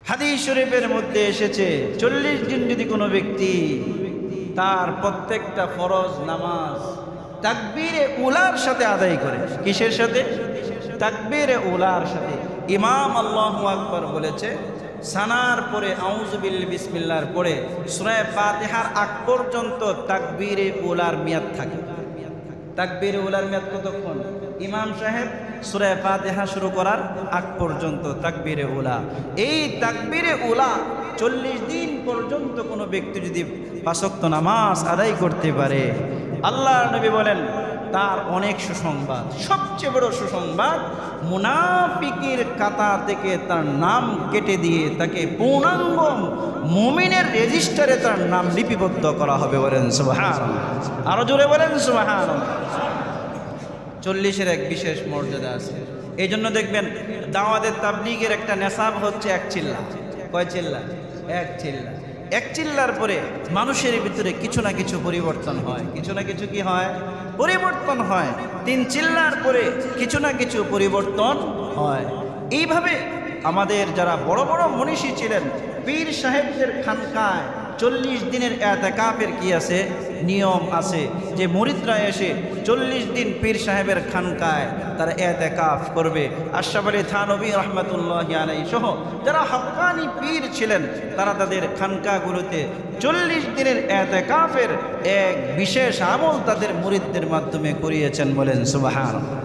হাদিস শরীফের মধ্যে এসেছে 40 দিন যদি কোনো ব্যক্তি তার প্রত্যেকটা ফরজ নামাজ তাকবীরে উলার সাথে আদায় করে। কিসের সাথে? তাকবীরে উলার সাথে। ইমাম আল্লাহু আকবার বলেছে, সানার পরে আউযু বিসমিল্লাহর পরে সূরা ফাতিহার আগ পর্যন্ত তাকবীরে উলার মেয়াদ থাকে। তাকবীরে উলার মেয়াদ কতক্ষণ? ইমাম সাহেব সূরা ফাতিহা শুরু করার আগ পর্যন্ত তাকবীরে উলা। এই তাকবীরে উলা 40 দিন পর্যন্ত কোনো ব্যক্তি যদি 5 ওয়াক্ত নামাজ আদায় করতে পারে, আল্লাহর নবী বলেন তার অনেক সুসংবাদ। সবচেয়ে বড় সুসংবাদ, মুনাফিকের কাতা থেকে তার নাম কেটে দিয়ে তাকে পূর্ণাঙ্গ মুমিনের রেজিস্টারে তার নাম লিপিবদ্ধ করা হবে। বলেন সুবহানাল্লাহ, আরো জোরে বলেন সুবহানাল্লাহ। 40-এর এক বিশেষ মর্যাদা আছে। এই জন্য দেখবেন দাওয়াতের তাবলীগের একটা নেশাব হচ্ছে 1 চিল্লা। কয় চিল্লা? 1 চিল্লা। 1 চিল্লার পরে মানুষের ভিতরে কিছু না কিছু পরিবর্তন হয়। কিছু না কিছু কি হয়? পরিবর্তন হয়। 3 চিল্লার পরে কিছু না কিছু পরিবর্তন হয়। এইভাবে আমাদের যারা বড় বড় মনীষী ছিলেন, পীর সাহেবদের খানকায় 40 দিনের এতেকাফের কি আছে? নিয়ম আছে যে মুরিদরা এসে 40 দিন পীর সাহেবের খানকায় তারা এতেকাফ করবে। আশরাফ আলী থানভী রহমতুল্লাহি আলাইহি সহ যারা হক্কানি পীর ছিলেন, তারা তাদের খানকাগুলোতে 40 দিনের এতেকাফের এক বিশেষ আমল তাদের মুরিদদের মাধ্যমে করিয়েছেন। বলেন সুবহানাল্লাহ।